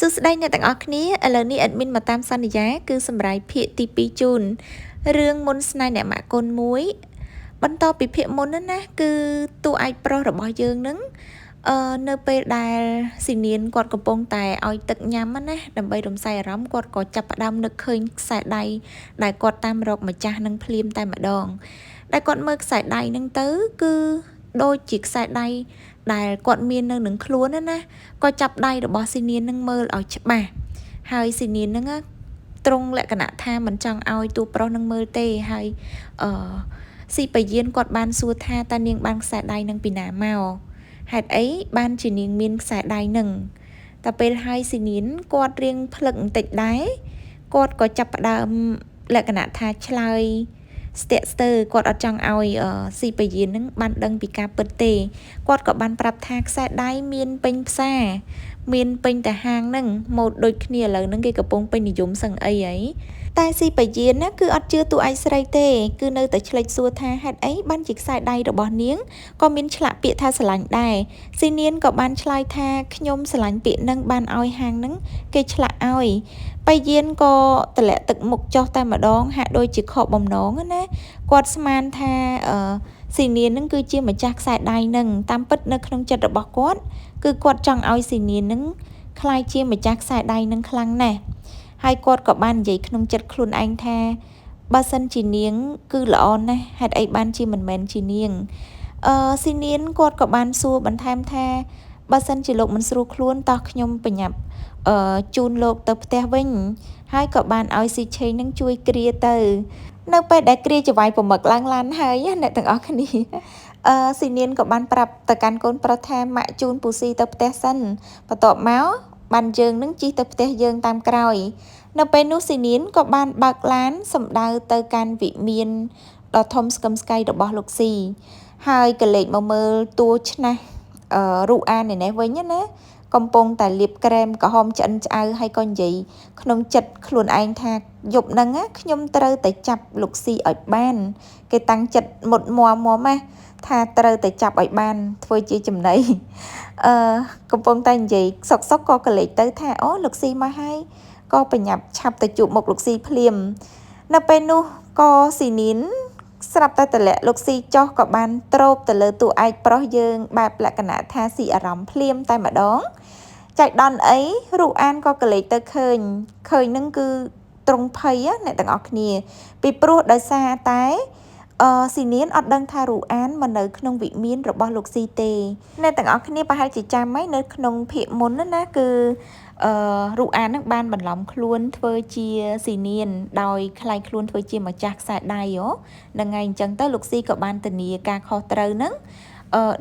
សួស្តីអ្នកទាំងអស់គ្នាឥឡូវនេះ admin មកតាមសន្យាគឺសម្រាប់ភាគទី2ជូនរឿងមុនស្នេហ៍អ្នកម៉ាក់កូនមួយបន្តពីភាគមុនហ្នឹងណាគឺតួឯកប្រុសរបស់យើងនឹងនៅពេលដែលស៊ីនៀនគាត់កំពុងតែឲ្យទឹកញ៉ាំណាដើម្បីរំសាយអារម្មណ៍គាត់ក៏ចាប់ផ្ដើមនឹកឃើញខ្សែដៃដែលគាត់តាមរកម្ចាស់នឹងភ្លាមតែម្ដងដែលគាត់មើលខ្សែដៃហ្នឹងទៅគឺដូចជាខ្សែដៃដែលគាត់មាននៅនឹងខ្លួនណាក៏ចាប់ដៃរបស់ស៊ីនៀននឹងមើលឲ្យច្បាស់ហើយស៊ីនៀននឹងត្រង់លក្ខណៈថាមិនចង់ឲ្យតួប្រុសនឹងមើលទេហើយស៊ីប៉ាយានគាត់បានសួរថាតើនាងបានខ្សែដៃនឹងពីណាមកហេតុអីបានជានាងមានខ្សែដៃនឹងតែពេលហើយស៊ីនៀនគាត់រៀងភ្លឹកបន្តិចដែរគាត់ក៏ចាប់ផ្ដើមលក្ខណៈថាឆ្លើយស្ទាក់ស្ទើរគាត់អត់ចង់ឲ្យស៊ីប៉ាយាននឹងបានដឹងពីការពិតទេគាត់ក៏បានប្រាប់ថាខ្សែដៃមានពេញផ្សារមានពេញតែហាងហ្នឹងម៉ូដដូចគ្នាឥឡូវហ្នឹងគេកំពុងពេញនិយមសឹងអីហីតែស៊ីប៉ាយានណាគឺអត់ជឿតួឯកស្រីទេគឺនៅតែឆ្លេចសួរថាហេតុអីបានជាខ្សែដៃរបស់នាងក៏មានឆ្លាក់ពាក្យថាស្រឡាញ់ដែរស៊ីនៀនក៏បានឆ្លើយថាខ្ញុំស្រឡាញ់ពាក្យហ្នឹងបានឲ្យហាងហ្នឹងគេឆ្លាក់ឲ្យប៉ាយានក៏តម្លាក់ទឹកមុខចុះតែម្ដងហាក់ដូចជាខកបំណងណាគាត់ស្មានថាស៊ីនៀនហ្នឹងគឺជាម្ចាស់ខ្សែដៃហ្នឹងតាមពិតនៅក្នុងចិត្តរបស់គាត់គឺគាត់ចង់ឲ្យស៊ីនៀនហ្នឹងក្លាយជាម្ចាស់ខ្សែដៃហ្នឹងខ្លាំងណាស់ហើយគាត់ក៏បាននិយាយក្នុងចិត្តខ្លួនឯងថាបើសិនជានាងគឺល្អណាស់ហេតុអីបានជាមិនមែនជានាងស៊ីនៀនគាត់ក៏បានសួរបន្ថែមថាបើសិនជាលោកមិនស្រួលខ្លួនតោះខ្ញុំបញ្ញាប់ជូនលោកទៅផ្ទះវិញហើយក៏បានឲ្យស៊ីឆេងនឹងជួយគ្រាទៅនៅពេលដែលគ្រាចវាយប្រមឹកឡើងឡានហើយអ្នកទាំងអស់គ្នាស៊ីនៀនក៏បានប្រាប់ទៅកាន់កូនប្រុសថាម៉ាក់ជូនពូស៊ីទៅផ្ទះសិនបន្ទាប់មកបានយើងនឹងជិះទៅផ្ទះយើងតាមក្រោយនៅពេលនោះស៊ីនៀនក៏បានបើកឡានសម្ដៅទៅកាន់វិមានដ៏ធំស្កឹមស្កៃរបស់លោកស៊ីហើយក៏លេចមកមើលតួឆ្នះរូអាននេះវិញណាកំពុងតែលាបក្រែមក្រហមឆ្អិនឆ្អៅហើយក៏និយាយក្នុងចិត្តខ្លួនឯងថាយប់ហ្នឹងខ្ញុំត្រូវតែចាប់លោកស៊ីឲ្យបានគេតាំងចិត្តមុតមាំណាថាត្រូវតែចាប់ឲ្យបានធ្វើជាចំណីកំពុងតែនិយាយសុកក៏កលេចទៅថាអូលោកស៊ីមកហើយក៏បញ្ញាប់ឆាប់ទៅជួបមុខលោកស៊ីភ្លាមនៅពេលនោះក៏ស៊ីនីនស្រាប់តែតម្លាក់លោកស៊ីចុះក៏បានទ្រោបទៅលើតួឯកប្រុសយើងបែបលក្ខណៈថាស៊ីអារម្មណ៍ភ្លាមតែម្ដងចៃដន្យអីរូអានក៏កលេចទៅឃើញនឹងគឺត្រង់ភ័យអ្នកទាំងអស់គ្នាពីព្រោះដោយសារតែស៊ីនៀនអត់ដឹងថារូអានមកនៅក្នុងវិមានរបស់លោកស៊ីទេអ្នកទាំងអស់គ្នាប្រហែលជាចាំហើយនៅក្នុងភាគមុនណាគឺរូអាននឹងបានបន្លំខ្លួនធ្វើជាស៊ីនៀនដោយខ្លាយខ្លួនធ្វើជាម្ចាស់ខ្សែដៃហ្នឹងហើយអញ្ចឹងទៅលោកស៊ីក៏បានធានាការខុសត្រូវហ្នឹង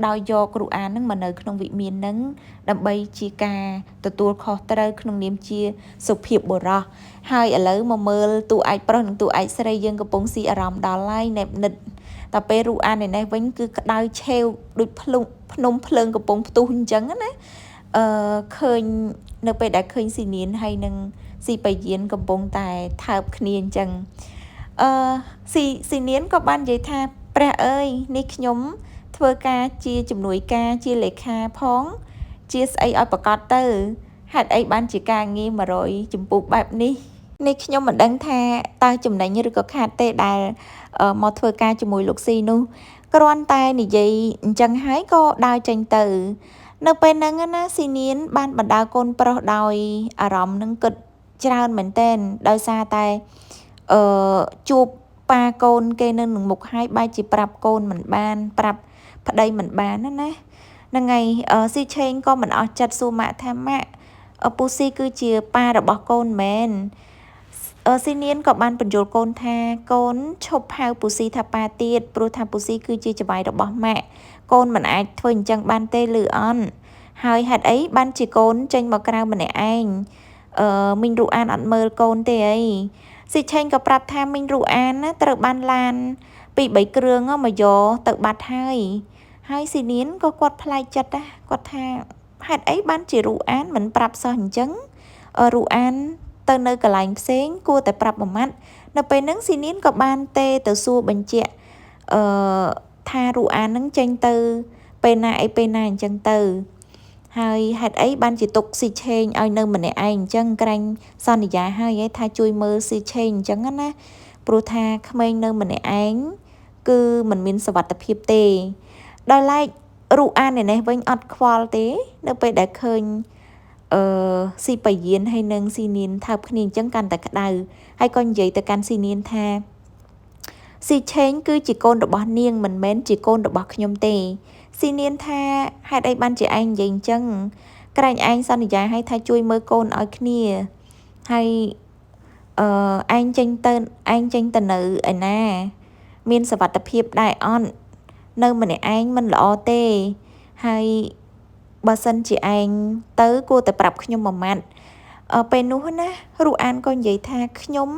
ដោយយករូអាននឹងមកនៅក្នុងវិមាននឹងដើម្បីជាការទទួលខុសត្រូវក្នុងនាមជាសុភាពបុរសហើយឥឡូវមកមើលតួឯកប្រុសនិងតួឯកស្រីយើងកំពុងស៊ីអារម្មណ៍ដល់ហើយណែបនិតតែពេលរូអាននេះវិញគឺក្តៅឆេវដូចភ្នំភ្លើងកំពុងផ្ទុះអញ្ចឹងណាឃើញនៅពេលដែលឃើញស៊ីនៀនហើយនឹងស៊ីប៉ាយានកំពុងតែថើបគ្នាអញ្ចឹងស៊ីនៀនក៏បាននិយាយថាព្រះអើយនេះខ្ញុំធ្វើការជាជំនួយការជាលេខាផងជាស្អីឲ្យប្រកាសទៅហេតុអីបានជាការងារ100ចម្ពោះបែបនេះខ្ញុំមិនដឹងថាតើចំណេញឬក៏ខាតទេដែលមកធ្វើការជាមួយលោកស៊ីនោះគ្រាន់តែនិយាយអញ្ចឹងហើយក៏ដើរចេញទៅនៅពេលហ្នឹងណាស៊ីនៀនបានបណ្ដាកូនប្រុសដោយអារម្មណ៍នឹងគិតច្រើនមែនទែនដោយសារតែជួបប៉ាកូនគេនៅនឹងមុខហើយបែរជាប្រាប់កូនមិនបានប្រាប់ប្តីមិនបានណាហ្នឹងហើយស៊ីឆេងក៏មិនអស់ចិត្តសួរម៉ាក់ថាម៉ាក់ពូស៊ីគឺជាប៉ារបស់កូនមែនស៊ីនៀនក៏បានបញ្យល់កូនថាកូនឈប់ហៅពូស៊ីថាប៉ាទៀតព្រោះថាពូស៊ីគឺជាច្បាយរបស់ម៉ាក់កូនមិនអាចធ្វើអញ្ចឹងបានទេលឺអន់ហើយហេតុអីបានជាកូនចេញមកក្រៅម្នាក់ឯងមីងរូអានអត់មើលកូនទេអីស៊ីឆេងក៏ប្រាប់ថាមីងរូអានណាត្រូវបានឡានពី3គ្រឿងមកយកទៅបាត់ហើយស៊ីនៀនក៏គាត់ប្លែកចិត្តណាគាត់ថាហេតុអីបានជារូអានមិនប្រាប់សោះអញ្ចឹងរូអានទៅនៅកន្លែងផ្សេងគួរតែប្រាប់មួយម៉ាត់នៅពេលហ្នឹងស៊ីនៀនក៏បានទេទៅសួរបញ្ជាក់ថារូអានហ្នឹងចេញទៅពេលណាអីពេលណាអញ្ចឹងទៅ ហើយហេតុអីបានជាទុកស៊ីឆេងឲ្យនៅម្នាក់ឯងអញ្ចឹងក្រាញ់សន្យាហើយថាជួយមើលស៊ីឆេងអញ្ចឹងណាព្រោះថាក្មេងនៅម្នាក់ឯងគឺมันមានសុវត្ថិភាពទេដល់ឡែករូអាននេះវិញអត់ខ្វល់ទេនៅពេលដែលឃើញស៊ីប៉ាយានហើយនឹងស៊ីនៀនថើបគ្នាអញ្ចឹងកាន់តែក្តៅហើយក៏និយាយទៅកាន់ស៊ីនៀនថាស៊ីឆេងគឺជាកូនរបស់នាងមិនមែនជាកូនរបស់ខ្ញុំទេស៊ីនៀនថាហេតុអីបានជាឯងនិយាយអញ្ចឹងក្រែងឯងសន្យាឲ្យថាជួយមើលកូនឲ្យគ្នាហើយឯងចេញទៅនៅឯណាមានសុវត្ថិភាពដែរអត់នៅម្នាក់ឯងមិនល្អទេហើយបើសិនជាឯងទៅគួរតែប្រាប់ខ្ញុំមួយម៉ាត់ពេលនោះណារូអានក៏និយាយថាខ្ញុំ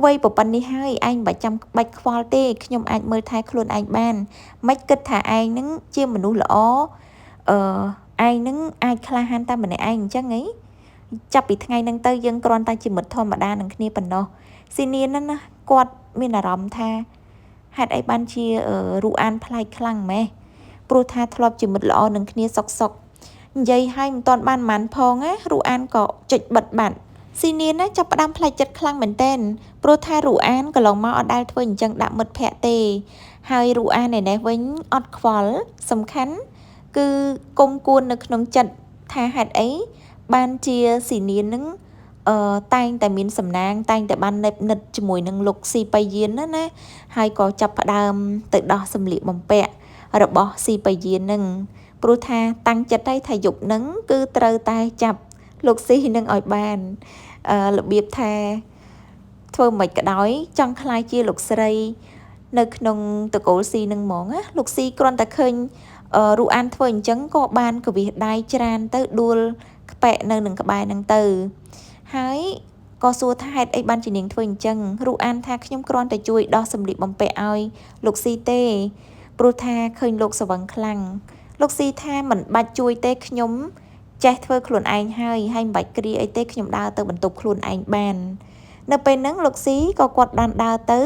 វ័យប៉ុណ្នេះហើយឯងមិនបាច់ខ្វល់ទេខ្ញុំអាចមើលថែខ្លួនឯងបានមិនគិតថាឯងនឹងជាមនុស្សល្អឯងនឹងអាចក្លាហានតែម្នាក់ឯងអញ្ចឹងហីចាប់ពីថ្ងៃហ្នឹងទៅយើងគ្រាន់តែជាមិត្តធម្មតានឹងគ្នាប៉ុណ្ណោះស៊ីនៀនណាគាត់មានអារម្មណ៍ថាហេតុអីបានជារូអានប្លែកខ្លាំងម៉េះព្រោះថាធ្លាប់ជាមិត្តល្អនឹងគ្នាសុកនិយាយឲ្យមិនតាន់បានប៉ុន្មានផងណារូអានក៏ចុចបិទបាត់ស៊ីនៀនណាចាប់ផ្ដើមផ្លែកចិត្តខ្លាំងមែនតែនព្រោះថារូអានកន្លងមកអត់ដែលធ្វើអញ្ចឹងដាក់មិត្តភ័ក្តិទេហើយរូអានឯនេះវិញអត់ខ្វល់សំខាន់គឺគុំគួននៅក្នុងចិត្តថាហេតុអីបានជាស៊ីនៀននឹងតែងតែមានសំណាងតែងតែបានណិតជាមួយនឹងលោកស៊ីប៉ាយានណាហើយក៏ចាប់ផ្ដើមទៅដោះសម្លៀកបំពាក់របស់ស៊ីប៉ាយាននឹងព្រោះថាតាំងចិត្តឲ្យថាយប់នឹងគឺត្រូវតែចាប់លោកស៊ីនឹងឲ្យបានរបៀបថាធ្វើមិនក៏ដោយចង់ខ្លាយជាលោកស្រីនៅក្នុងតកូលស៊ីនឹងហ្មងណាលោកស៊ីគ្រាន់តែឃើញរូអានធ្វើអញ្ចឹងក៏បានកវិសដៃច្រានទៅដួលក្បែកនៅនឹងក្បែរនឹងទៅហើយក៏សួរថាហេតុអីបានជានាងធ្វើអញ្ចឹងរូអានថាខ្ញុំគ្រាន់តែជួយដោះសម្លៀកបំពាក់ឲ្យលោកស៊ីទេព្រោះថាឃើញលោកស្វឹងខ្លាំងលោកស៊ីថាមិនបាច់ជួយទេខ្ញុំចេះធ្វើខ្លួនឯងហើយមិនបាច់គ្រាអីទេខ្ញុំដើរទៅបន្ទប់ខ្លួនឯងបាននៅពេលហ្នឹងលោកស៊ីក៏គាត់បានដើរទៅ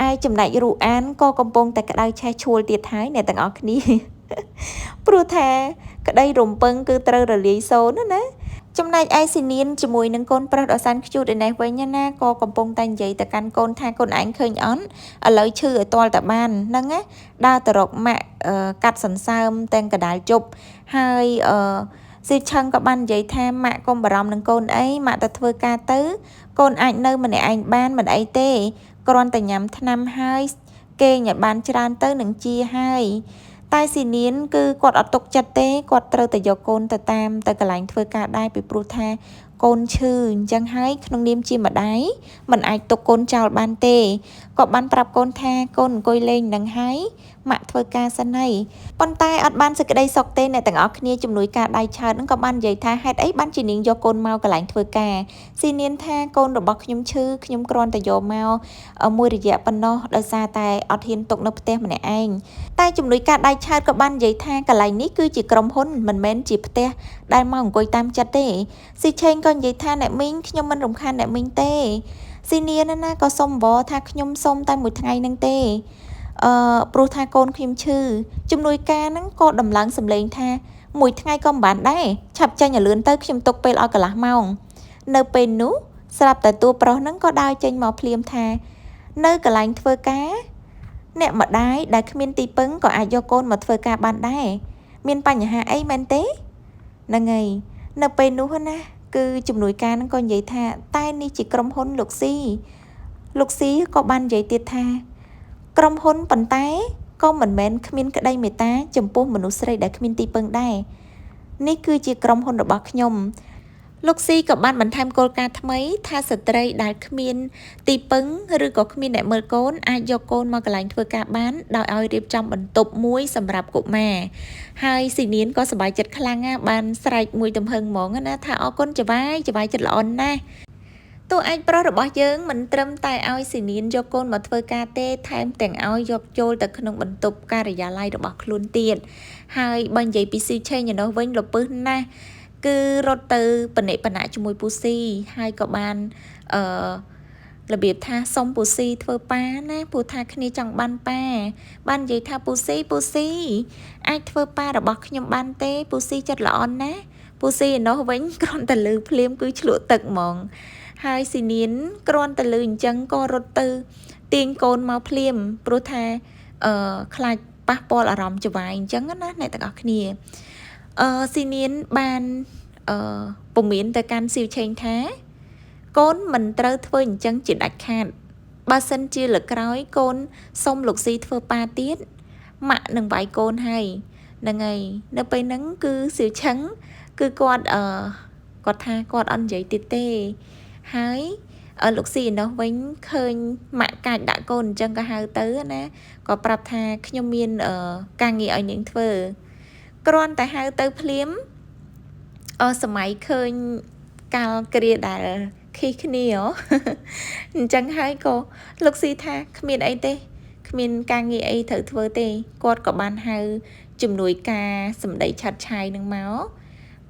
ឯចំណែករូអានក៏កំពុងតែក្តៅឆេះឈួលទៀតហើយអ្នកទាំងអស់គ្នាព្រោះថាក្តីរំពឹងគឺត្រូវរលាយសូន្យណាចំណែកឯស៊ីនៀនជាមួយនឹងកូនប្រុសដ៏សានខ្ជូតឯនេះវិញណាក៏កំពុងតែនិយាយទៅកាន់កូនថាកូនឯងឃើញអន់ឥឡូវឈឺឲ្យទាល់តែបានហ្នឹងណាដើរទៅរកម៉ាក់កាត់សន្សើមទាំងកដាលជប់ហើយស៊ីឆឹងក៏បាននិយាយថាម៉ាក់កុំបារម្ភនឹងកូនអីម៉ាក់ទៅធ្វើការទៅកូនអាចនៅម្នាក់ឯងបានមិនអីទេគ្រាន់តែញ៉ាំថ្នាំហើយគេងឲ្យបានច្រើនទៅនឹងជាហើយតែស៊ីនៀនគឺគាត់អត់ទុកចិត្តទេគាត់ត្រូវតែយកកូនទៅតាមទៅកន្លែងធ្វើការដែរពីព្រោះថាកូនឈឺអញ្ចឹងហើយក្នុងនាមជាម្ដាយមិនអាចទុកកូនចោលបានទេគាត់បានប្រាប់កូនថាកូនអង្គុយលេងនឹងហើយម៉ាក់ធ្វើការសិនហើយប៉ុន្តែអត់បានសេចក្តីសុខទេអ្នកទាំងអស់គ្នាជំនួយការដៃឆើតហ្នឹងក៏បាននិយាយថាហេតុអីបានជានាងយកកូនមកកន្លែងធ្វើការស៊ីនៀនថាកូនរបស់ខ្ញុំឈឺខ្ញុំគ្រាន់តែយកមកមួយរយៈប៉ុណ្ណោះដោយសារតែអត់ហ៊ានទុកនៅផ្ទះម្នាក់ឯងតែជំនួយការដៃឆើតក៏បាននិយាយថាកន្លែងនេះគឺជាក្រុមហ៊ុនមិនមែនជាផ្ទះដែលមកអង្គុយតាមចិត្តទេស៊ីឆេងក៏និយាយថាអ្នកមីងខ្ញុំមិនរំខានអ្នកមីងទេស៊ីនៀនណាក៏សុំវល់ថាខ្ញុំសុំតែមួយថ្ងៃហ្នឹងទេព្រោះថាកូនខ្ញុំឈឺជំនួយការហ្នឹងក៏ដំឡើងសម្លេងថាមួយថ្ងៃក៏មិនបានដែរឆាប់ចាញ់ឲ្យលឿនទៅខ្ញុំទុកពេលឲ្យកន្លះម៉ោងនៅពេលនោះស្រាប់តែតួប្រុសហ្នឹងក៏ដើរចេញមកភ្លាមថានៅកន្លែងធ្វើការអ្នកម្ដាយដែលគ្មានទីពឹងក៏អាចយកកូនមកធ្វើការបានដែរមានបញ្ហាអីមែនទេហ្នឹងហើយនៅពេលនោះណាគឺជំនួយការហ្នឹងក៏និយាយថាតែនេះជាក្រុមហ៊ុនលោកស៊ីក៏បាននិយាយទៀតថាក្រុមហ៊ុនប៉ុន្តែក៏មិនមែនគ្មានក្តីមេត្តាចំពោះមនុស្សស្រីដែលគ្មានទីពឹងដែរនេះគឺជាក្រុមហ៊ុនរបស់ខ្ញុំលោកស៊ីក៏បានបន្ថែមគោលការណ៍ថ្មីថាស្ត្រីដែលគ្មានទីពឹងឬក៏គ្មានអ្នកមើលកូនអាចយកកូនមកកន្លែងធ្វើការបានដោយឲ្យរៀបចំបន្ទប់មួយសម្រាប់កុមារហើយស៊ីនៀនក៏សប្បាយចិត្តខ្លាំងណាស់បានស្រែកមួយទំហឹងហ្មងណាថាអរគុណច្បាយចិត្តល្អណាស់តួឯកប្រុសរបស់យើងមិនត្រឹមតែឲ្យស៊ីនៀនយកកូនមកធ្វើការទេថែមទាំងឲ្យយកចូលទៅក្នុងបន្ទប់ការិយាល័យរបស់ខ្លួនទៀតហើយបើនិយាយពីស៊ីឆេងឯនោះវិញលពឹសណាស់គឺរត់ទៅបនិបណៈជាមួយពូស៊ីហើយក៏បានរបៀបថាសុំពូស៊ីធ្វើប៉ាណាព្រោះថាគ្នាចង់បានប៉ាបាននិយាយថាពូស៊ីអាចធ្វើប៉ារបស់ខ្ញុំបានទេពូស៊ីចិត្តល្អណាស់ ពូស៊ីឯណោះវិញគ្រាន់តែលឺភ្លាមគឺឆ្លក់ទឹកហ្មងហើយស៊ីនៀនគ្រាន់តែលឺអញ្ចឹងក៏រត់ទៅទាញកូនមកភ្លាមព្រោះថាខ្លាចប៉ះពាល់អារម្មណ៍ច្បាយអញ្ចឹងណាអ្នកទាំងអស់គ្នាស៊ីនៀនបានពមៀនទៅកាន់ស៊ីវឆេងថាកូនមិនត្រូវធ្វើអញ្ចឹងជាដាច់ខាតបើសិនជាលើកក្រោយកូនសុំលោកស៊ីធ្វើប៉ាទៀតម៉ាក់នឹងវាយកូនហើយហ្នឹងហើយនៅពេលហ្នឹងគឺសៀវឆឹងគឺគាត់ថាគាត់អត់និយាយទៀតទេហើយលោកស៊ីឯណោះវិញឃើញម៉ាក់កាចដាក់កូនអញ្ចឹងក៏ហៅទៅណាក៏ប្រាប់ថាខ្ញុំមានការងារឲ្យនាងធ្វើគ្រាន់តែហៅទៅភ្លាមសម័យឃើញកាលគ្រាដែលខីគ្នាអញ្ចឹងហើយក៏លោកស៊ីថាគ្មានអីទេគ្មានការងារអីត្រូវធ្វើទេគាត់ក៏បានហៅជំនួយការសម្ដីឆាត់ឆាយនឹងមក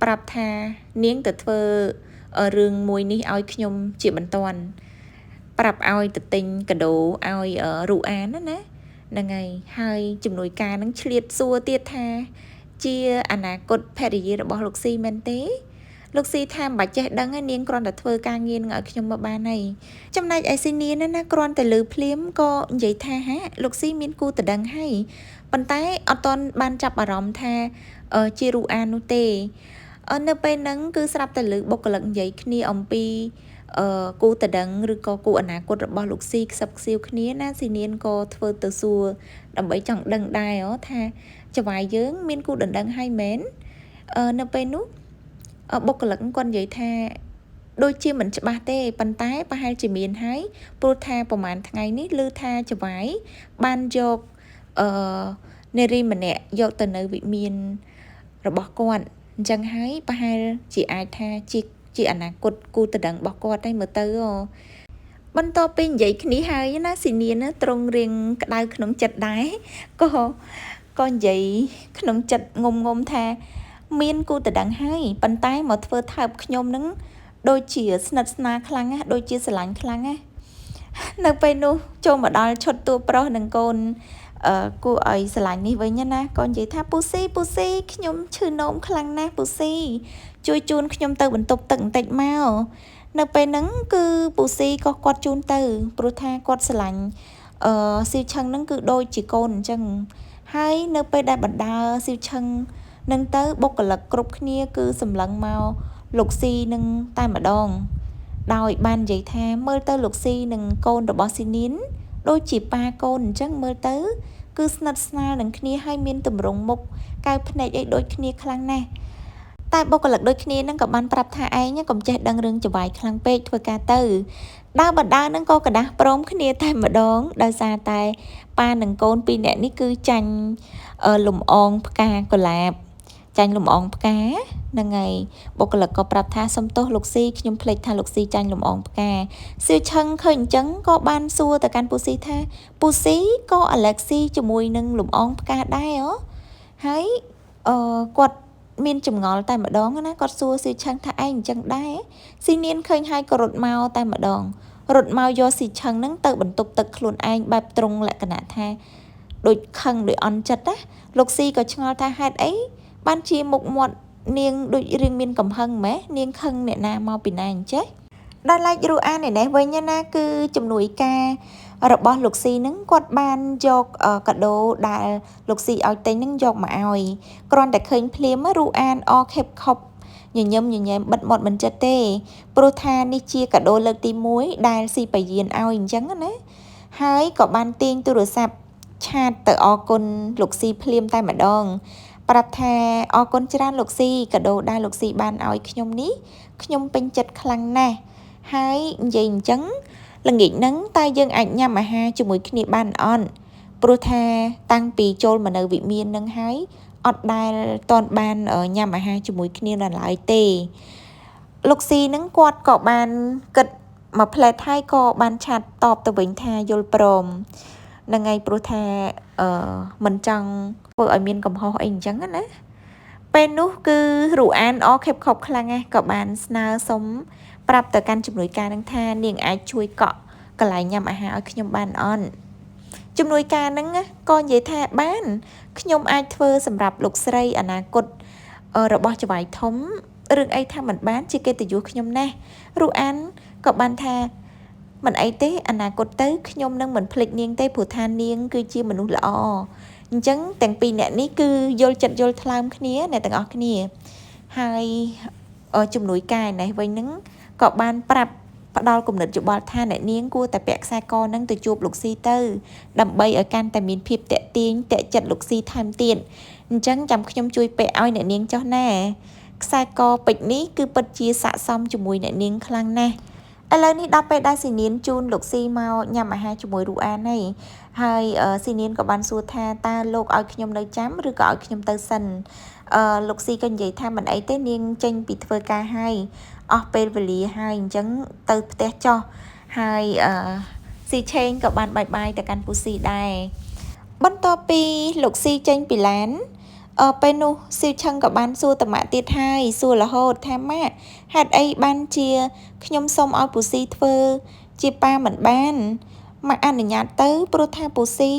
ប្រាប់ថានាងទៅធ្វើរឿងមួយនេះឲ្យខ្ញុំជាបន្ទាន់ប្រាប់ឲ្យទៅទិញកាដូឲ្យរូអានណាហ្នឹងហើយជំនួយការនឹងឆ្លៀតសួរទៀតថាជាអនាគតភរិយារបស់លោកស៊ីមែនទេលោកស៊ីថាមិនបាច់ចេះដឹងទេនាងគ្រាន់តែធ្វើការងារនឹងឲ្យខ្ញុំមកបានហើយចំណែកឯស៊ីនៀនណាគ្រាន់តែលើភ្លាមក៏និយាយថាហាលោកស៊ីមានគូតដឹងហើយប៉ុន្តែអត់ទាន់បានចាប់អារម្មណ៍ថាជារូអាននោះទេនៅពេលហ្នឹងគឺស្រាប់តែលើបុគ្គលិកនិយាយគ្នាអំពីគូតដឹងឬក៏គូអនាគតរបស់លោកស៊ីខ្សឹបខ្សៀវគ្នាណាស៊ីនៀនក៏ធ្វើទៅសួរដើម្បីចង់ដឹងដែរថាចវាយយើងមានគូដណ្ដឹងហើយមែននៅពេលនោះបុគ្គលិកគាត់និយាយថាដូចជាមិនច្បាស់ទេប៉ុន្តែប្រហែលជាមានហើយព្រោះថាប្រហែលថ្ងៃនេះឮថាចវាយបានយកនារីម្នាក់យកទៅនៅវិមានរបស់គាត់អញ្ចឹងហើយប្រហែលជាអាចថាជាអនាគតគូតដឹងរបស់គាត់តែមើលទៅបន្ទាប់ពីនិយាយគ្នាហើយណាស៊ីនៀនត្រង់រៀងក្តៅក្នុងចិត្តដែរក៏និយាយក្នុងចិត្តងុំថាមានគូតដឹងហើយប៉ុន្តែមកធ្វើថើបខ្ញុំនឹងដូចជាស្និទ្ធស្នាលខ្លាំងណាស់ដូចជាស្រឡាញ់ខ្លាំងណាស់នៅពេលនោះចូលមកដល់ឈុតតួប្រុសនឹងកូនគួរឲ្យស្រឡាញ់នេះវិញណាក៏និយាយថាពូស៊ីខ្ញុំឈឺនោមខ្លាំងណាស់ពូស៊ីជួយជូនខ្ញុំទៅបន្ទប់ទឹកបន្តិចមកនៅពេលហ្នឹងគឺពូស៊ីក៏គាត់ជូនទៅព្រោះថាគាត់ស្រឡាញ់ស៊ីវឆឹងហ្នឹងគឺដូចជាកូនអញ្ចឹងហើយនៅពេលដែលបណ្ដាស៊ីវឆឹងនឹងទៅបុគ្គលិកគ្រប់គ្នាគឺសម្លឹងមកលោកស៊ីនឹងតែម្ដងដោយបាននិយាយថាមើលទៅលោកស៊ីនឹងកូនរបស់ស៊ីនៀនដូចជាប៉ាកូនអញ្ចឹងមើលទៅគឺស្និទ្ធស្នាលនឹងគ្នាហើយមានទម្រង់មុខកៅភ្នែកអីដូចគ្នាខ្លាំងណាស់តែបុគ្គលិកដូចគ្នានឹងក៏បានប្រាប់ថាឯងកុំចេះដឹងរឿងចវាយខ្លាំងពេកធ្វើការទៅដើរបណ្ដានឹងក៏កដាស់ព្រមគ្នាតែម្ដងដោយសារតែប៉ានិងកូនពីរនាក់នេះគឺចាញ់លំអងផ្កាកុលាបចាញ់លំអងផ្កាហ្នឹងហើយបុគ្គលិកក៏ប្រាប់ថាសុំទោសលោកស៊ីខ្ញុំភ្លេចថាលោកស៊ីចាញ់លំអងផ្កាសៀវឆឹងឃើញអញ្ចឹងក៏បានសួរទៅកាន់ពូស៊ីថាពូស៊ីក៏អាឡែកស៊ីជាមួយនឹងលំអងផ្កាដែរហើយគាត់មានចម្ងល់តែម្ដងណាគាត់សួរសៀវឆឹងថាឯងអញ្ចឹងដែរស៊ីនៀនឃើញហើយក៏រត់មកតែម្ដងរត់មកយកស៊ីឆឹងហ្នឹងទៅបន្ទប់ទឹកខ្លួនឯងបែបត្រង់លក្ខណៈថាដូចខឹងដូចអន់ចិត្តណាលោកស៊ីក៏ឆ្ងល់ថាហេតុអីបានជាមុខមាត់នាងដូចរៀងមានកំហឹងម៉េះនាងខឹងអ្នកណាមកពីណាអញ្ចេះដល់ឡែករូអាននេះវិញណាគឺជំនួយការរបស់លោកស៊ីហ្នឹងគាត់បានយកកាដូដែលលោកស៊ីឲ្យទិញហ្នឹងយកមកឲ្យគ្រាន់តែឃើញភ្លាមរូអានអខេបខប់ញញឹមញញែមបិទមាត់មិនចិត្តទេព្រោះថានេះជាកាដូលើកទី1ដែលស៊ីប៉ាយានឲ្យអញ្ចឹងណាហើយក៏បានទាញទូរស័ព្ទឆាតទៅអរគុណលោកស៊ីភ្លាមតែម្ដងប្រាប់ថាអរគុណច្រើនលោកស៊ីកាដូដែលលោកស៊ីបានឲ្យខ្ញុំនេះខ្ញុំពេញចិត្តខ្លាំងណាស់ហើយនិយាយអញ្ចឹងល្ងាចហ្នឹងតើយើងអាចញ៉ាំអាហារជាមួយគ្នាបានអត់ព្រោះថាតាំងពីចូលមកនៅវិមានហ្នឹងហើយអត់ដែលតន់បានញ៉ាំអាហារជាមួយគ្នានៅឡើយទេលោកស៊ីហ្នឹងគាត់ក៏បានគិតមួយផ្លែតហើយក៏បានឆាតតបទៅវិញថាយល់ព្រមហ្នឹងហើយព្រោះថាមិនចង់ធ្វើឲ្យមានកំហុសអីអញ្ចឹងណាពេលនោះគឺរូអានអខេបខប់ខ្លាំងណាស់ក៏បានស្នើសុំប្រាប់ទៅកាន់ជំនួយការនឹងថានាងអាចជួយកក់កន្លែងញ៉ាំអាហារឲ្យខ្ញុំបានអត់ជំនួយការនឹងក៏និយាយថាបានខ្ញុំអាចធ្វើសម្រាប់លោកស្រីអនាគតរបស់ចៅហ្វាយធំ រឿងអីថាមិនបានជាកិត្តិយសខ្ញុំណាស់រូអានក៏បានថាមិនអីទេអនាគតទៅខ្ញុំនឹងមិនភ្លេចនាងទេព្រោះថានាងគឺជាមនុស្សល្អអញ្ចឹងទាំងពីរអ្នកនេះគឺយល់ចិត្តយល់ថ្លើមគ្នាអ្នកទាំងអស់គ្នាហើយជំនួយការនេះវិញហ្នឹងក៏បានប្រាប់ផ្ដល់គំនិតយោបល់ថាអ្នកនាងគួរតែពាក់ខ្សែកហ្នឹងទៅជួបលោកស៊ីទៅដើម្បីឲ្យកាន់តែមានភាពតាក់ទាញតាក់ចិត្តលោកស៊ីថែមទៀតអញ្ចឹងចាំខ្ញុំជួយពាក់ឲ្យអ្នកនាងចុះណាខ្សែកពេជ្រនេះគឺពិតជាស័ក្តិសមជាមួយអ្នកនាងខ្លាំងណាស់ឥឡូវនេះដល់ពេលដែលស៊ីនៀនជូនលោកស៊ីមកញ៉ាំអាហារជាមួយរូអានហើយស៊ីនៀនក៏បានសួរថាតើលោកឲ្យខ្ញុំនៅចាំឬក៏ឲ្យខ្ញុំទៅសិនលោកស៊ីក៏និយាយថាមិនអីទេនាងចេញពីធ្វើការហើយអស់ពេលវេលាហើយអញ្ចឹងទៅផ្ទះចុះហើយស៊ីឆេងក៏បានបាយទៅកាន់ពូស៊ីដែរបន្ទាប់ពីលោកស៊ីចេញពីឡានពេលនោះស៊ីឆឹងក៏បានសួរតម៉ាក់ទៀតហើយសួររហូតថាម៉ាក់ហេតុអីបានជាខ្ញុំសុំឲ្យពូស៊ីធ្វើជាប៉ាមិនបានម៉ាក់អនុញ្ញាតទៅព្រោះថាពូស៊ី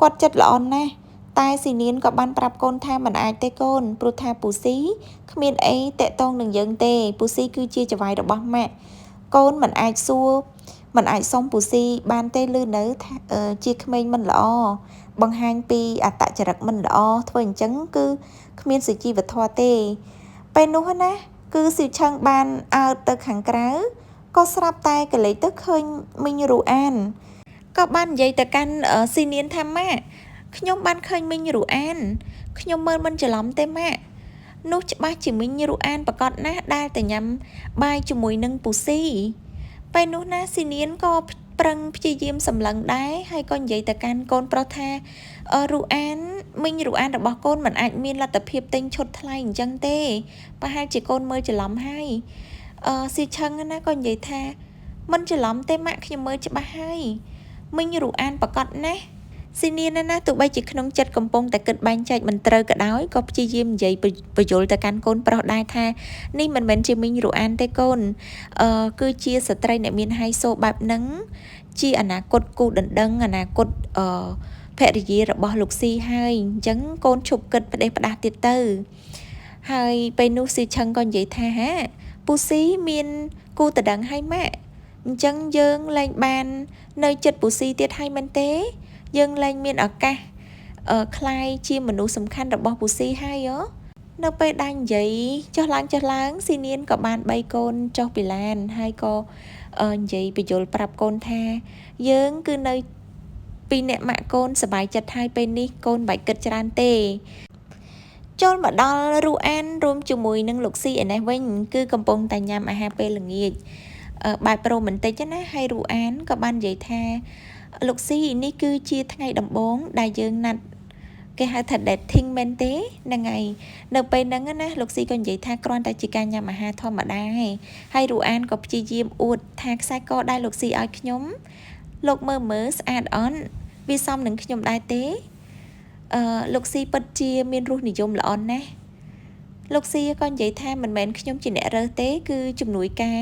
គាត់ចិត្តល្អណាស់តែស៊ីនៀនក៏បានប្រាប់កូនថាមិនអាចទេកូនព្រោះថាពូស៊ីគ្មានអីតាក់ទងនឹងយើងទេពូស៊ីគឺជាចៅហ្វាយរបស់ម៉ាក់កូនមិនអាចសួរមិនអាចសុំពូស៊ីបានទេលឺនៅជាក្មេងមិនល្អបង្ហាញពីអត្តចរិតមិនល្អធ្វើអញ្ចឹងគឺគ្មានសុជីវធម៌ទេពេលនោះណាគឺស៊ីឆឹងបានអើតទៅខាងក្រៅក៏ស្រាប់តែកលេចទៅឃើញមីងរូអានក៏បាននិយាយទៅកាន់ស៊ីនៀនថាម៉ាក់ខ្ញុំបានឃើញមីងរូអានខ្ញុំមើលមិនច្រឡំទេម៉ាក់នោះច្បាស់ជាមីងរូអានប្រកាសណាស់ដែលតែញ៉ាំបាយជាមួយនឹងពូស៊ីពេលនោះណាស៊ីនៀនក៏ប្រឹងព្យាយាមសម្លឹងដែរហើយក៏និយាយទៅកាន់កូនប្រុសថារូអានមីងរូអានរបស់កូនមិនអាចមានលទ្ធភាពទិញឈុតថ្លៃអញ្ចឹងទេប្រហែលជាកូនមើលច្រឡំហើយស៊ីឆឹងណាក៏និយាយថាមិនច្រឡំទេម៉ាក់ខ្ញុំមើលច្បាស់ហើយមីងរូអានប្រកាសណាស់ស៊ីនៀនណាទោះបីជាក្នុងចិត្តកំពុងតែគិតបែងចែកមិនត្រូវក៏ដោយក៏ព្យាយាមនិយាយបញ្យល់ទៅកាន់កូនប្រុសដែរថានេះមិនមែនជាមីងរូអានទេកូនគឺជាស្ត្រីអ្នកមានហៃសូបែបហ្នឹងជាអនាគតគូដណ្ដឹងអនាគតភរិយារបស់លោកស៊ីហើយអញ្ចឹងកូនឈប់គិតផ្ដេសផ្ដាស់ទៀតទៅហើយពេលនោះស៊ីឆឹងក៏និយាយថាហាពូស៊ីមានគូដណ្ដឹងហើយម៉ាក់អញ្ចឹងយើងលែងបាននៅចិត្តពូស៊ីទៀតហើយមែនទេយើងលែងមានឱកាសคล้ายជាមនុស្សសំខាន់របស់ពូស៊ីហើយនៅពេលដែលនិយាយចុះឡើងស៊ីនៀនក៏បានបីកូនចុះពីឡានហើយក៏និយាយបញ្យល់ប្រាប់កូនថាយើងគឺនៅពីអ្នកម៉ាក់កូនសប្បាយចិត្តហើយពេលនេះកូនមិនបាច់គិតច្រើនទេចូលមកដល់រូអានរួមជាមួយនឹងលោកស៊ីឯនេះវិញគឺកំពុងតែញ៉ាំអាហារពេលល្ងាចបែបរ៉ូមែនទិកណាហើយរូអានក៏បាននិយាយថាលោកស៊ីនេះគឺជាថ្ងៃដំបូងដែលយើងណាត់គេហៅថា dating មែនទេហ្នឹងហើយនៅពេលហ្នឹងណាលោកស៊ីក៏និយាយថាគ្រាន់តែជាការញ៉ាំអាហារធម្មតាហើយរូអានក៏ព្យាយាមអួតថាខ្សែកដែលលោកស៊ីឲ្យខ្ញុំលោកមើលស្អាតអន់វាសមនឹងខ្ញុំដែរទេលោកស៊ីពិតជាមានរសនិយមល្អណាស់លោកស៊ីក៏និយាយថាមិនមែនខ្ញុំជាអ្នករើសទេគឺជំនួយការ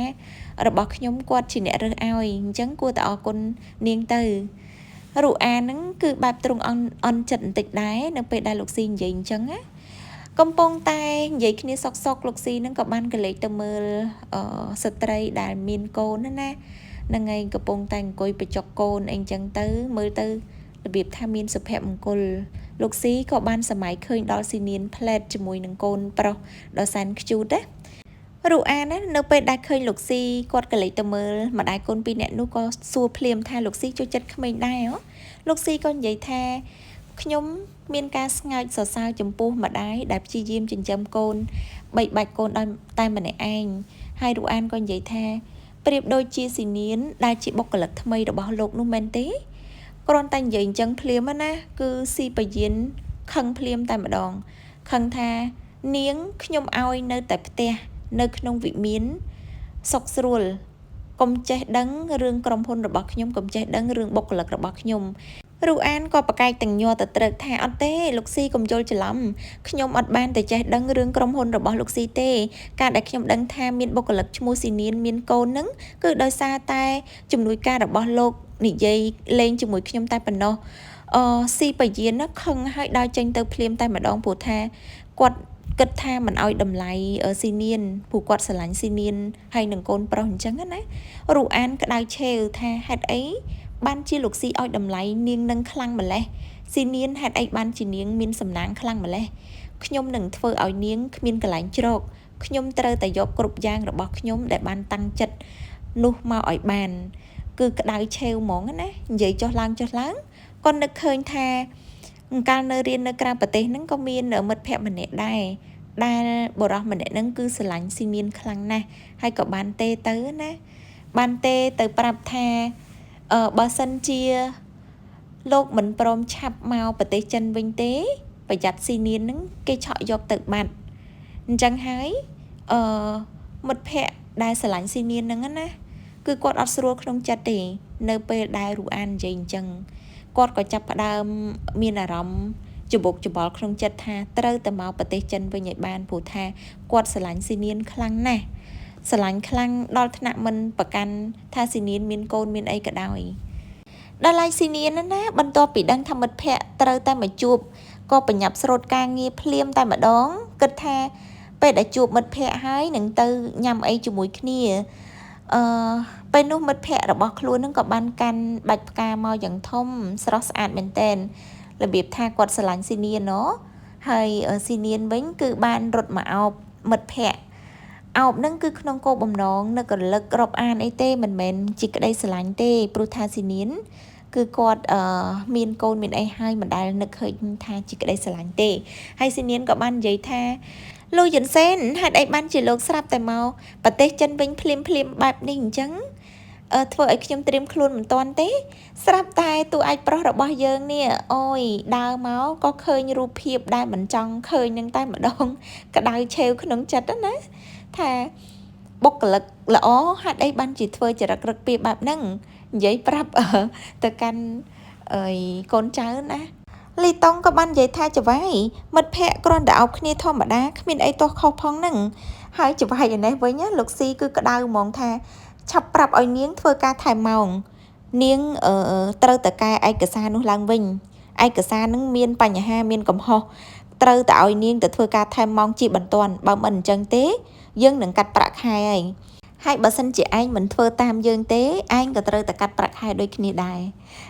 របស់ខ្ញុំគាត់ជាអ្នករើសឲ្យអញ្ចឹងគួរតែអរគុណនាងទៅរូអាហ្នឹងគឺបែបទ្រង់អន់ចិត្តបន្តិចដែរនៅពេលដែលលោកស៊ីនិយាយអញ្ចឹងណាកំពុងតែនិយាយគ្នាសុកលោកស៊ីហ្នឹងក៏បានកលេចទៅមើលស្ត្រីដែលមានកូនណាហ្នឹងហើយកំពុងតែអង្គុយបញ្ចុកកូនអីអញ្ចឹងទៅមើលទៅរបៀបថាមានសុភមង្គលលោកស៊ីក៏បានសម័យឃើញដល់ស៊ីនៀនផ្លែតជាមួយនឹងកូនប្រុសដ៏សែនខ្ជូតណារូអានណានៅពេលដែលឃើញលោកស៊ីគាត់ក៏លេចទៅមើលម្ដាយកូនពីរនាក់នោះក៏សួរភ្លាមថាលោកស៊ីជួយចិត្តក្មេងដែរលោកស៊ីក៏និយាយថាខ្ញុំមានការស្ងើចសរសើរចំពោះម្ដាយដែលព្យាយាមចិញ្ចឹមកូនបីបាច់កូនដោយតែម្នាក់ឯងហើយរូអានក៏និយាយថាប្រៀបដូចជាស៊ីនៀនដែលជាបុគ្គលិកថ្មីរបស់លោកនោះមែនទេគ្រាន់តែនិយាយអញ្ចឹងភ្លាមណាគឺស៊ីបយានខឹងភ្លាមតែម្ដងខឹងថានាងខ្ញុំឲ្យនៅតែផ្ទះនៅក្នុងវិមានសុខស្រួលកុំចេះដឹងរឿងក្រុមហ៊ុនរបស់ខ្ញុំកុំចេះដឹងរឿងបុគ្គលិករបស់ខ្ញុំរូអានក៏ប្រកែកទាំងញ័រទៅត្រឹកថាអត់ទេលោកស៊ីកុំយល់ច្រឡំខ្ញុំអត់បានតែចេះដឹងរឿងក្រុមហ៊ុនរបស់លោកស៊ីទេការដែលខ្ញុំដឹងថាមានបុគ្គលិកឈ្មោះស៊ីនៀនមានកូននឹងគឺដោយសារតែជំនួយការរបស់លោកនិយាយលេងជាមួយខ្ញុំតែប៉ុណ្ណោះស៊ីបយានណាខឹងហើយដើរចេញទៅភ្លាមតែម្ដងព្រោះថាគាត់ គិតថាមិនអោយតម្លៃស៊ីនៀនព្រោះគាត់ស្រឡាញ់ស៊ីនៀនហើយនឹងកូនប្រុសអញ្ចឹងណារូអានក្តៅឆេវថាហេតុអីបានជាលោកស៊ីឲ្យតម្លៃនាងនឹងខ្លាំងម្លេះស៊ីនៀនហេតុអីបានជានាងមានសំណាងខ្លាំងម្លេះខ្ញុំនឹងធ្វើឲ្យនាងគ្មានកន្លែងជ្រកខ្ញុំត្រូវតែយកគ្រប់យ៉ាងរបស់ខ្ញុំដែលបានតាំងចិត្តនោះមកឲ្យបានគឺក្តៅឆេវហ្មងណានិយាយចុះឡើងគាត់នឹកឃើញថាកាលនៅរៀននៅក្រៅប្រទេសហ្នឹងក៏មានមិត្តភ័ក្តិម្នាក់ដែរដែលបរិសម្នាក់ហ្នឹងគឺស្រឡាញ់ស៊ីនៀនខ្លាំងណាស់ហើយក៏បានទេទៅណាបានទេទៅប្រាប់ថាបើសិនជាលោកមិនព្រមឆាប់មកប្រទេសចិនវិញទេប្រយ័ត្នស៊ីនៀនហ្នឹងគេឆក់យកទៅបាត់អញ្ចឹងហើយមិត្តភ័ក្តិដែលស្រឡាញ់ស៊ីនៀនហ្នឹងណាគឺគាត់អត់ស្រួលក្នុងចិត្តទេនៅពេលដែលរូអាននិយាយអញ្ចឹងគាត់ក៏ចាប់ផ្ដើមមានអារម្មណ៍ច្បុកច្បល់ក្នុងចិត្តថាត្រូវទៅមកប្រទេសចិនវិញឲ្យបានព្រោះថាគាត់ស្រឡាញ់ស៊ីនៀនខ្លាំងណាស់ស្រឡាញ់ខ្លាំងដល់ថ្នាក់មិនប្រកាន់ថាស៊ីនៀនមានកូនមានអីក៏ដោយដល់ឡៃស៊ីនៀនណាបន្ទាប់ពីដឹងថាមិត្តភ័ក្តិត្រូវតែមកជួបក៏បញ្ញាប់ស្រូតការងារភ្លាមតែម្ដងគិតថាពេលដែលជួបមិត្តភ័ក្តិហើយនឹងទៅញ៉ាំអីជាមួយគ្នាពេលនោះមិត្តភ័ក្តិរបស់ខ្លួននឹងក៏បានកាន់បាច់ផ្កាមកយ៉ាងធំស្រស់ស្អាតមែនតែនរបៀបថាគាត់ស្រឡាញ់ស៊ីនៀនហើយស៊ីនៀនវិញគឺបានរត់មកអោបមិត្តភ័ក្តិអោបនឹងគឺក្នុងគោលបំណងនឹករលឹករាប់អានអីទេមិនមែនជាក្តីស្រឡាញ់ទេព្រោះថាស៊ីនៀនគឺគាត់មានកូនមានអីហើយមិនដែលនឹកឃើញថាជាក្តីស្រឡាញ់ទេហើយស៊ីនៀនក៏បាននិយាយថាលោកយុនសេនហេតុអីបានជាលោកស្រាប់តែមកប្រទេសចិនវិញភ្លាមបែបនេះអញ្ចឹងធ្វើឲ្យខ្ញុំត្រៀមខ្លួនមិនទាន់ទេស្រាប់តែតួឯកប្រុសរបស់យើងនេះអូយដើរមកក៏ឃើញរូបភាពដែលមិនចង់ឃើញនឹងតែម្ដងក្តៅឆេវក្នុងចិត្តណាថាបុគ្គលិកល្អហេតុអីបានជាធ្វើចរិតរឹកពីបែបហ្នឹងនិយាយប្រាប់ទៅកាន់កូនចៅណាលីតុងក៏បាននិយាយថាចវាយមិត្តភ័ក្តិគ្រាន់តែអោបគ្នាធម្មតាគ្មានអីទាស់ខុសផងហ្នឹងហើយចវាយឯនេះវិញលោកស៊ីគឺក្តៅហ្មងថាឆាប់ប្រាប់ឲ្យនាងធ្វើការថែមម៉ោងនាងត្រូវតែកែឯកសារនោះឡើងវិញឯកសារនឹងមានបញ្ហាមានកំហុសត្រូវតែឲ្យនាងទៅធ្វើការថែមម៉ោងជាបន្ទាន់បើមិនអញ្ចឹងទេយើងនឹងកាត់ប្រាក់ខែហើយបើសិនជាឯងមិនធ្វើតាមយើងទេឯងក៏ត្រូវតែកាត់ប្រាក់ខែដូចគ្នាដែរ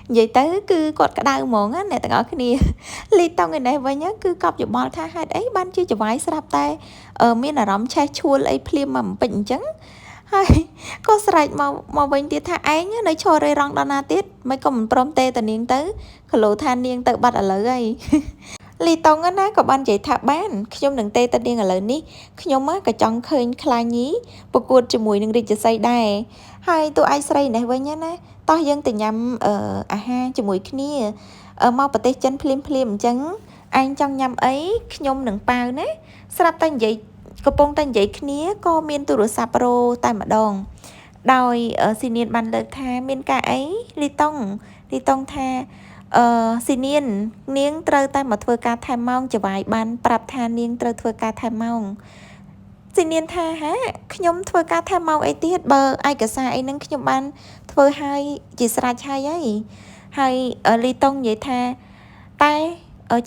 និយាយទៅគឺគាត់ក្តៅហ្មងណាអ្នកទាំងអស់គ្នាលីតុងឯនេះវិញគឺកប់យោបល់ថាហេតុអីបានជាចវាយស្រាប់តែមានអារម្មណ៍ឆេះឈួលអីភ្លាមមកពេញអញ្ចឹងហើយក៏ស្រែកមកវិញទៀតថាឯងនៅឈររេរ៉ង់ដល់ណាទៀតមិនក៏មិនព្រមទេតានាងទៅគីឡូថានាងទៅបាត់ឥឡូវហើយលីតុងណាក៏បាននិយាយថាបានខ្ញុំនឹងទេតានាងឥឡូវនេះខ្ញុំក៏ចង់ឃើញខ្លាញីប្រកួតជាមួយនឹងរាជសីដែរហើយតួឯកស្រីនេះវិញណាតោះយើងទៅញ៉ាំអាហារជាមួយគ្នាមកប្រទេសចិនភ្លាមអញ្ចឹងឯងចង់ញ៉ាំអីខ្ញុំនឹងប៉ាវណាស្រាប់តែនិយាយកំពុងតែនិយាយគ្នាក៏មានទូរស័ព្ទរោតែម្ដងដោយស៊ីនៀនបានលើកថាមានការអីលីតុងថាស៊ីនៀននាងត្រូវតែមកធ្វើការថែមម៉ោងចវាយបានប្រាប់ថានាងត្រូវធ្វើការថែមម៉ោងស៊ីនៀនថាហាខ្ញុំធ្វើការថែមម៉ោងអីទៀតបើឯកសារអីហ្នឹងខ្ញុំបានធ្វើឲ្យជាស្រេចហើយលីតុងនិយាយថាតែ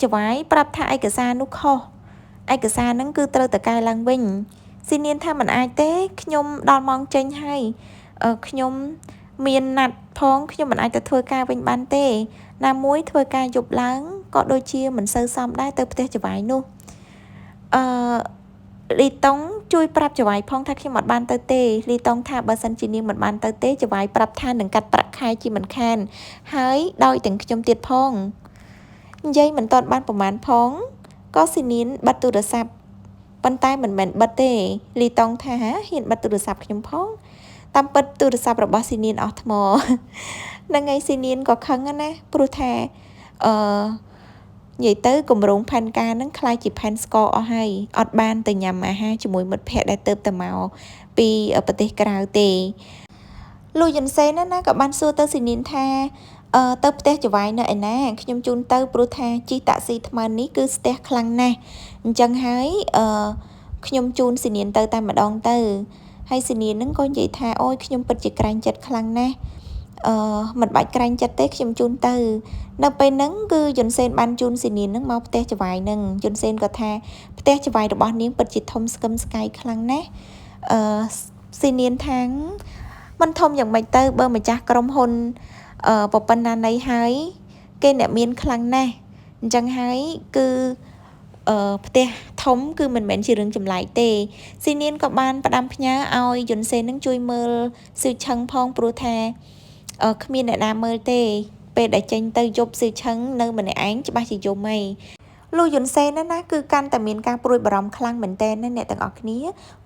ចវាយប្រាប់ថាឯកសារនោះខុសឯកសារហ្នឹងគឺត្រូវតែកែឡើងវិញស៊ីនៀនថាមិនអាចទេខ្ញុំដល់ម៉ោងចេញហើយខ្ញុំមានណាត់ផងខ្ញុំមិនអាចទៅធ្វើការវិញបានទេណាមួយធ្វើការយប់ឡើងក៏ដូចជាមិនសូវសមដែរទៅផ្ទះចវាយនោះលីតុងជួយប្រាប់ចវាយផងថាខ្ញុំអត់បានទៅទេលីតុងថាបើសិនជានាងមិនបានទៅទេចវាយប្រាប់ថានឹងកាត់ប្រាក់ខែជាមិនខានហើយដោយទាំងខ្ញុំទៀតផងនិយាយមិនទាន់បានប្រមាណផងក៏ស៊ីនៀនបាត់ទូរស័ព្ទប៉ុន្តែមិនមែនបិទទេលីតុងថាហ៊ានបាត់ទូរស័ព្ទខ្ញុំផងតាមពិតទូរស័ព្ទរបស់ស៊ីនៀនអស់ថ្មហ្នឹងហើយស៊ីនៀនក៏ខឹងណាព្រោះថានិយាយទៅគម្រោងផែនការហ្នឹងខ្លាចជាផែនស្ករអស់ហើយអត់បានទៅញ៉ាំអាហារជាមួយមិត្តភ័ក្តិដែលទៅមកពីប្រទេសក្រៅទេលោកយុនសេនណាក៏បានសួរទៅស៊ីនៀនថាទៅផ្ទះចវាយនៅឯណាខ្ញុំជូនទៅព្រោះថាជីតាក់ស៊ីថ្មើរនេះគឺស្ទះខ្លាំងណាស់អញ្ចឹងហើយខ្ញុំជូនស៊ីនៀនទៅតែម្ដងទៅហើយស៊ីនៀនហ្នឹងក៏និយាយថាអូយខ្ញុំពិតជាក្រែងចិត្តខ្លាំងណាស់ មិនបាច់ក្រែងចិត្តទេខ្ញុំជូនទៅនៅពេលហ្នឹងគឺយុនសេនបានជូនស៊ីនីនហ្នឹងមកផ្ទះចៅហ្វាយហ្នឹងយុនសេនក៏ថាផ្ទះចៅហ្វាយរបស់នាងពិតជាធំស្កឹមស្កៃខ្លាំងណាស់អឺស៊ីនីនថាងមិនធំយ៉ាងម៉េចទៅបើម្ចាស់ក្រុមហ៊ុនប្រពន្ធណានៃហើយគេអ្នកមានខ្លាំងណាស់អញ្ចឹងហើយគឺផ្ទះធំគឺមិនមែនជារឿងចម្លែកទេស៊ីនីនក៏បានផ្ដាំផ្ញើឲ្យយុនសេននឹងជួយមើលស៊ឺឆឹងផងព្រោះថាគ្មានអ្នកណាមើលទេពេលដែលចេញទៅយប់ស៊ឺឆឹងនៅម្នាក់ឯងច្បាស់ជាយំហីលោកយុនសេនណាគឺកាន់តែមានការព្រួយបារម្ភខ្លាំងមែនតើអ្នកទាំងអស់គ្នា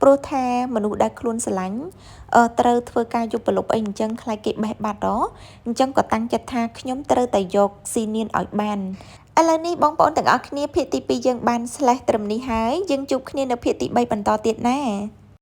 ព្រោះថាមនុស្សដែលខ្លួនស្រឡាញ់ត្រូវធ្វើការយប់ប្រលប់អីអញ្ចឹងខ្លាចគេបេះបាត់អញ្ចឹងក៏តាំងចិត្តថាខ្ញុំត្រូវតែយកស៊ីនៀនឲ្យបានឥឡូវនេះបងប្អូនទាំងអស់គ្នាភាគទី2យើងបាន slash ត្រឹមនេះហើយយើងជួបគ្នានៅភាគទី3បន្តទៀតណា